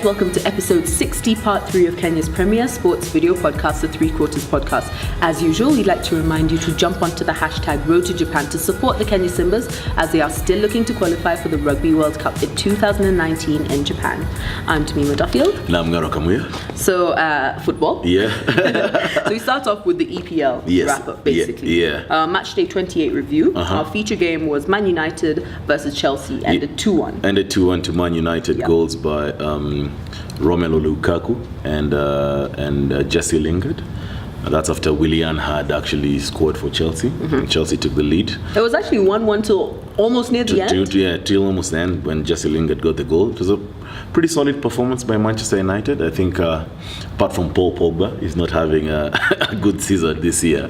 guys, welcome to episode 60, part 3 of Kenya's premier sports video podcast, the Three Quarters Podcast. As usual, we'd like to remind you to jump onto the hashtag Road to Japan to support the Kenya Simbas as they are still looking to qualify for the Rugby World Cup in 2019 in Japan. I'm Tamima Duffield. And I'm Ngaro Kamuya. So, football. Yeah. So we start off with the E.P.L. wrap-up, basically. Yeah. Match day 28 review. Our feature game was Man United versus Chelsea, and a 2-1. And a 2-1 to Man United, goals by Romelu Lukaku and Jesse Lingard. That's after Willian had actually scored for Chelsea. Chelsea took the lead. It was actually 1-1 till almost near the end. Till almost the end when Jesse Lingard got the goal. It was a pretty solid performance by Manchester United. I think apart from Paul Pogba, he's not having a good season this year.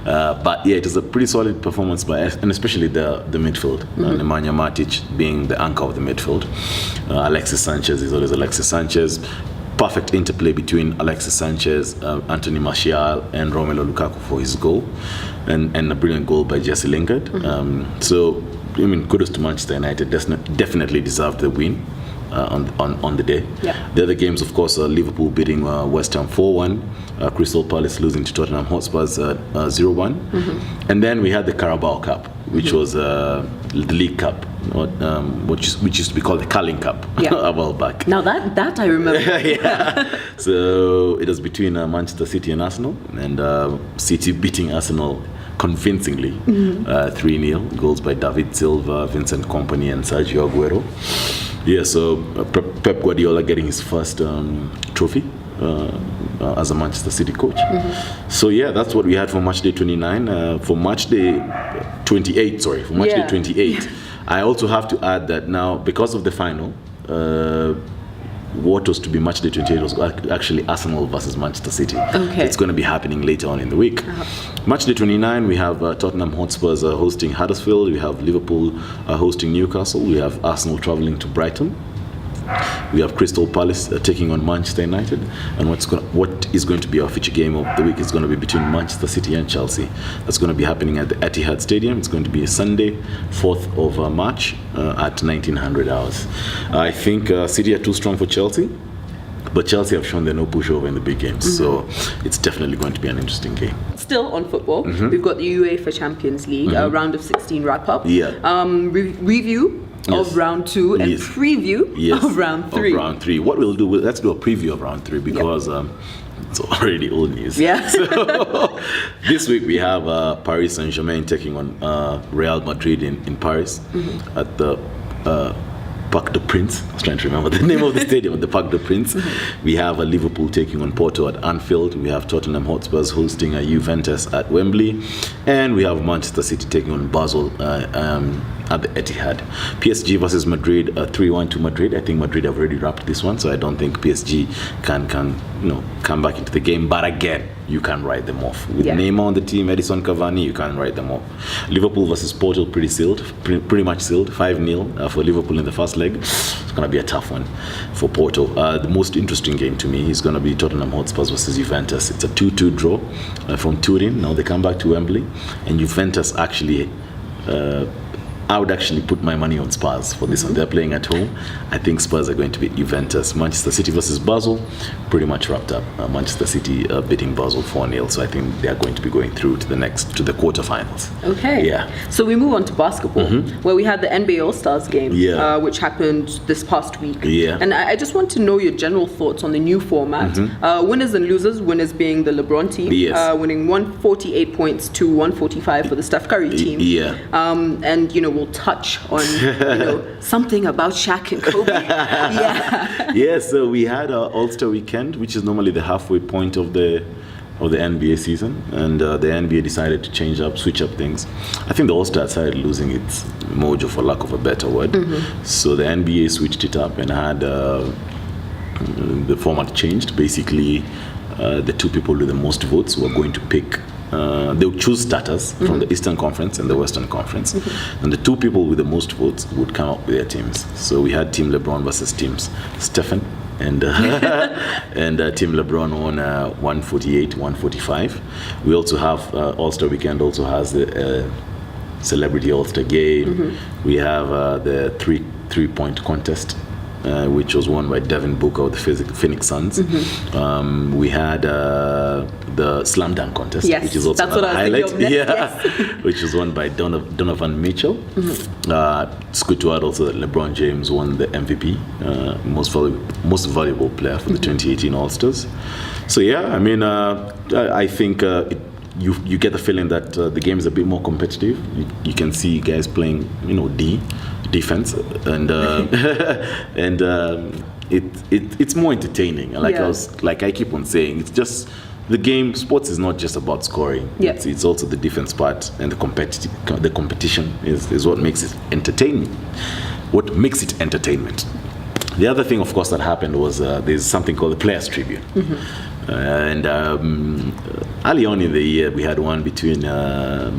But yeah, it was a pretty solid performance by, and especially the midfield. Nemanja Matic being the anchor of the midfield. Alexis Sanchez is always Alexis Sanchez. Perfect interplay between Alexis Sanchez, Anthony Martial, and Romelu Lukaku for his goal, and a brilliant goal by Jesse Lingard. So, I mean, kudos to Manchester United. Definitely deserved the win on the day. The other games, of course, Liverpool beating West Ham 4-1, Crystal Palace losing to Tottenham Hotspurs 0-1, and then we had the Carabao Cup, which was the League Cup, which used to be called the Carling Cup a while back. Now that I remember. So it was between Manchester City and Arsenal, and City beating Arsenal convincingly 3-0, goals by David Silva, Vincent Kompany, and Sergio Aguero. So Pep Guardiola getting his first trophy as a Manchester City coach. So that's what we had for match day 29. For match day 28, day 28, I also have to add that now, because of the final, what was to be match day 28 was actually Arsenal versus Manchester City. It's going to be happening later on in the week. Match day 29, we have Tottenham Hotspurs hosting Huddersfield. We have Liverpool hosting Newcastle. We have Arsenal traveling to Brighton. We have Crystal Palace taking on Manchester United, and what is going to be our feature game of the week is going to be between Manchester City and Chelsea. That's going to be happening at the Etihad Stadium. It's going to be a Sunday, 4th of March at 1900 hours. I think City are too strong for Chelsea, but Chelsea have shown they're no pushover in the big games, so it's definitely going to be an interesting game. Still on football, we've got the UEFA Champions League, round of 16 wrap-up. Review of round 2 and preview of round 3. What we'll do, let's do a preview of round 3 because it's already old news. So this week we have Paris Saint-Germain taking on Real Madrid in Paris at the Parc des Princes. I was trying to remember the name of the stadium, the Parc des Princes. We have Liverpool taking on Porto at Anfield. We have Tottenham Hotspurs hosting Juventus at Wembley. And we have Manchester City taking on Basel at the Etihad. PSG versus Madrid, 3-1 to Madrid. I think Madrid have already wrapped this one, so I don't think PSG can come back into the game. But again, you can write them off. With Neymar on the team, Edison Cavani, you can write them off. Liverpool versus Porto, pretty much sealed. 5-0 for Liverpool in the first leg. It's going to be a tough one for Porto. The most interesting game to me is going to be Tottenham Hotspurs versus Juventus. It's a 2-2 draw from Turin. Now they come back to Wembley, and Juventus actually... I would actually put my money on Spurs for this one. They're playing at home. I think Spurs are going to beat Juventus. Manchester City versus Basel, pretty much wrapped up. Manchester City beating Basel 4-0. So I think they are going to be going through to the quarterfinals. So we move on to basketball, where we had the NBA All-Stars game, which happened this past week. And I just want to know your general thoughts on the new format. Winners and losers. Winners being the LeBron team, winning 148 points to 145 for the Steph Curry team. And we'll touch on something about Shaq and Kobe. So we had our All-Star weekend, which is normally the halfway point of the NBA season, and the NBA decided to switch up things. I think the All-Star started losing its mojo, for lack of a better word. So the NBA switched it up and had the format changed. Basically, the two people with the most votes were going to pick. They would choose starters from the Eastern Conference and the Western Conference, and the two people with the most votes would come up with their teams. So we had Team LeBron versus Teams Stephen, and Team LeBron won 148-145. We also have All-Star Weekend also has the Celebrity All-Star Game. We have the three-point contest which was won by Devin Booker of the Phoenix Suns. We had the slam dunk contest, which is also a highlight, which was won by Donovan Mitchell. It's good to add also that LeBron James won the MVP, most valuable player for the 2018 All-Stars. So yeah, I mean, I think you get the feeling that the game is a bit more competitive. You can see guys playing, defense, and it's more entertaining. Like I keep on saying, it's just the game. Sports is not just about scoring. It's also the defense part, and the competition is what makes it entertaining. What makes it entertainment. The other thing, of course, that happened was there's something called the Players' Tribune. And early on in the year, we had one between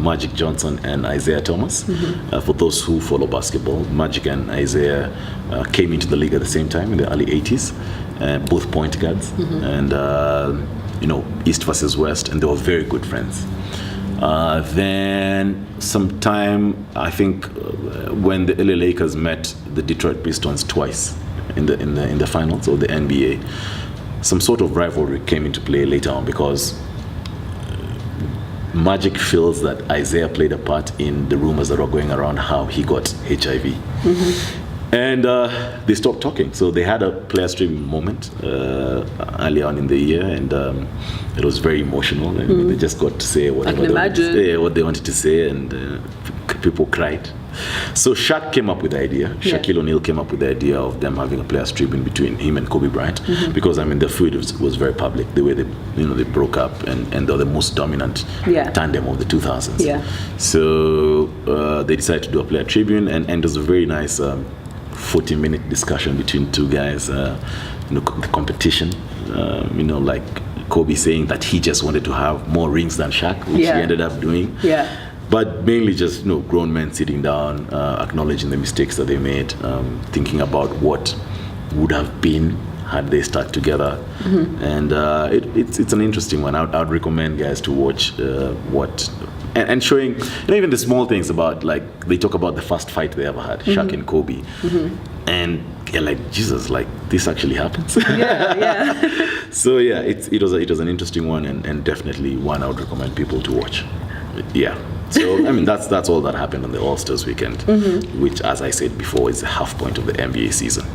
Magic Johnson and Isaiah Thomas. For those who follow basketball, Magic and Isaiah came into the league at the same time in the early 80s, both point guards, and East versus West, and they were very good friends. Then sometime, I think, when the LA Lakers met the Detroit Pistons twice in the finals of the NBA, some sort of rivalry came into play later on, because Magic feels that Isaiah played a part in the rumors that were going around how he got HIV. And they stopped talking. So they had a Players' Tribune moment early on in the year, and it was very emotional. And they just got to say whatever what they wanted to say, and people cried. So Shaq came up with the idea. Shaquille O'Neal came up with the idea of them having a Players' Tribune between him and Kobe Bryant, because the feud was very public. The way they broke up, and they're the most dominant tandem of the 2000s. So they decided to do a Players' Tribune, and it was a very nice 40-minute discussion between two guys. The competition. Like Kobe saying that he just wanted to have more rings than Shaq, which he ended up doing. But mainly just grown men sitting down, acknowledging the mistakes that they made, thinking about what would have been had they stuck together. And it's an interesting one. I'd recommend guys to watch and showing even the small things about, like, they talk about the first fight they ever had, Shaq and Kobe, and you're like, Jesus, like, this actually happens. So it was an interesting one, and definitely one I would recommend people to watch. So that's all that happened on the All-Stars weekend, which, as I said before, is the half point of the NBA season.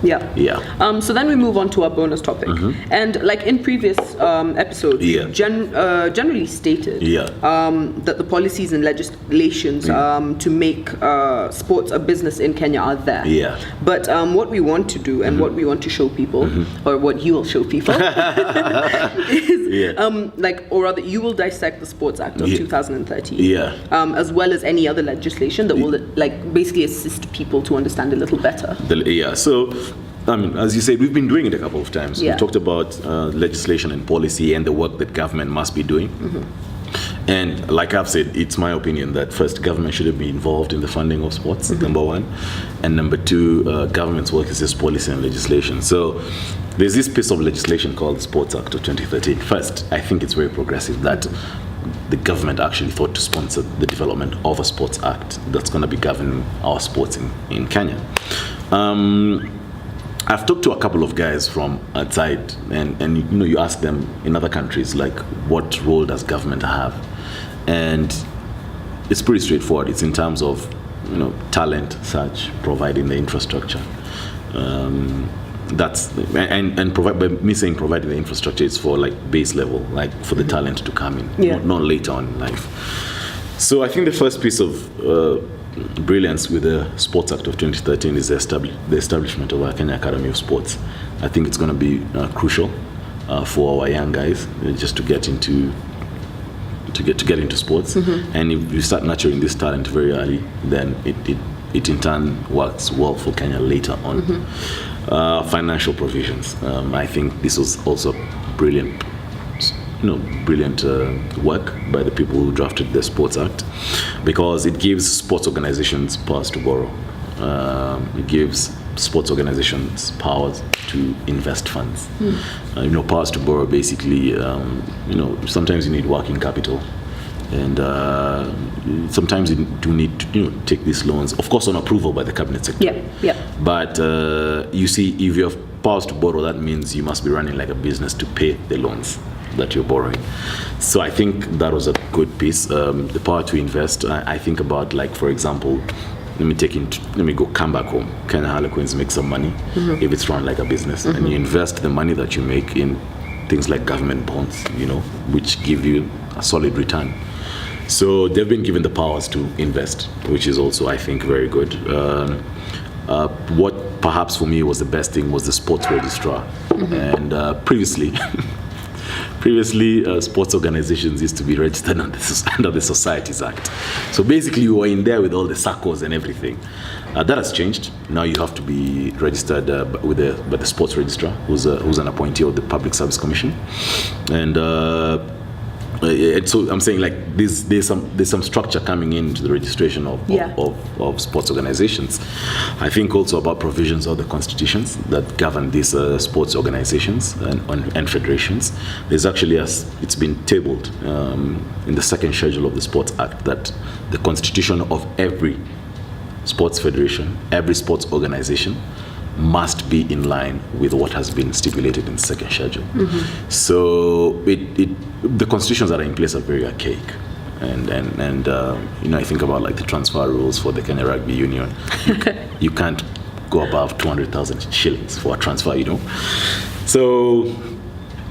So then we move on to our bonus topic, and like in previous episodes, generally stated that the policies and legislations to make sports a business in Kenya are there. But what we want to do, and what we want to show people, or what you will show people, is or rather, you will dissect the Sports Act of 2013. As well as any other legislation that will basically assist people to understand a little better. So as you said, we've been doing it a couple of times. We talked about legislation and policy and the work that government must be doing. And like I've said, it's my opinion that first, government shouldn't be involved in the funding of sports, number one. And number two, government's work is just policy and legislation. So there's this piece of legislation called the Sports Act of 2013. First, I think it's very progressive that the government actually thought to sponsor the development of a sports act that's going to be governing our sports in Kenya. I've talked to a couple of guys from outside, and you ask them in other countries, like, what role does government have? And it's pretty straightforward. It's in terms of talent, such, providing the infrastructure. That's by me saying providing the infrastructure, is for base level, for the talent to come in, not later on in life. So I think the first piece of brilliance with the Sports Act of 2013 is the establishment of our Kenya Academy of Sports. I think it's going to be crucial for our young guys just to get into sports. And if you start nurturing this talent very early, then it in turn works well for Kenya later on. Financial provisions. I think this was also brilliant work by the people who drafted the Sports Act, because it gives sports organizations powers to borrow. It gives sports organizations powers to invest funds. Powers to borrow, basically, sometimes you need working capital. And sometimes you do need to take these loans, of course, on approval by the cabinet secretary. But you see, if you have powers to borrow, that means you must be running like a business to pay the loans that you're borrowing. So I think that was a good piece. The power to invest. I think about, like, for example, let me come back home. Kenya Harlequins make some money if it's run like a business, and you invest the money that you make in things like government bonds, which give you a solid return. So they've been given the powers to invest, which is also, I think, very good. What perhaps for me was the best thing was the sports registrar. And previously, sports organizations used to be registered under the Societies Act. So basically, you were in there with all the SACCOs and everything. That has changed. Now you have to be registered by the sports registrar, who's an appointee of the Public Service Commission. And so I'm saying, like, there's some structure coming into the registration of sports organizations. I think also about provisions of the constitutions that govern these sports organizations and federations. There's actually it's been tabled in the second schedule of the Sports Act that the constitution of every sports federation, every sports organization, must be in line with what has been stipulated in the second schedule. So the constitutions that are in place are very archaic, and I think about, like, the transfer rules for the Kenya Rugby Union. You can't go above 200,000 shillings for a transfer, So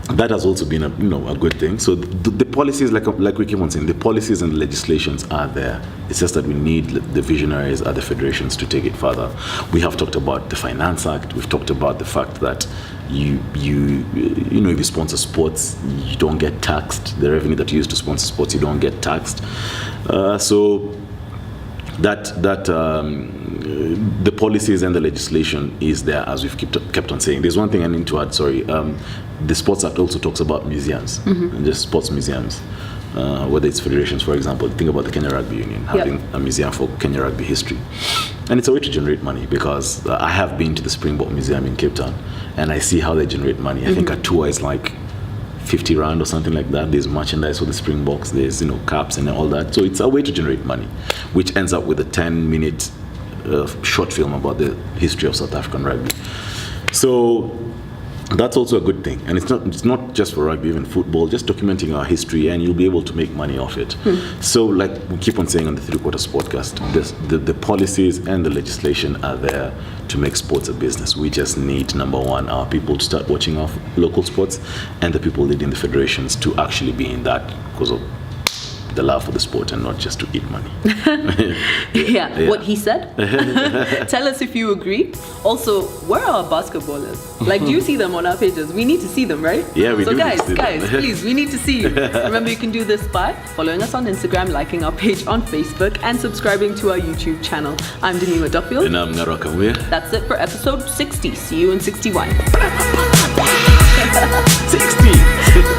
that has also been a good thing. So the policies, like we keep on saying, the policies and the legislations are there. It's just that we need the visionaries at the federations to take it further. We have talked about the Finance Act. We've talked about the fact that if you sponsor sports, you don't get taxed. The revenue that you use to sponsor sports, you don't get taxed. So the policies and the legislation is there, as we've kept on saying. There's one thing I need to add, sorry. The Sports Act also talks about museums, and just sports museums, whether it's federations, for example. Think about the Kenya Rugby Union having a museum for Kenya Rugby history. And it's a way to generate money, because I have been to the Springbok Museum in Cape Town, and I see how they generate money. I think a tour is like 50 rand or something like that. There's merchandise for the Springboks, there's caps and all that. So it's a way to generate money, which ends up with a 10-minute short film about the history of South African rugby. So that's also a good thing, and it's not just for rugby, even football, just documenting our history, and you'll be able to make money off it. So, like we keep on saying on the Three Quarters podcast, the policies and the legislation are there to make sports a business. We just need, number one, our people to start watching our local sports, and the people leading the federations to actually be in that because of the love for the sport and not just to eat money. What he said. Tell us if you agree. Also, where are our basketballers? Like, do you see them on our pages? We need to see them, right? Yeah, we do. So guys, please, we need to see you. Remember, you can do this by following us on Instagram, liking our page on Facebook, and subscribing to our YouTube channel. I'm Denima Duffield. And I'm Naraka Muya. That's it for episode 60. See you in 61. 60!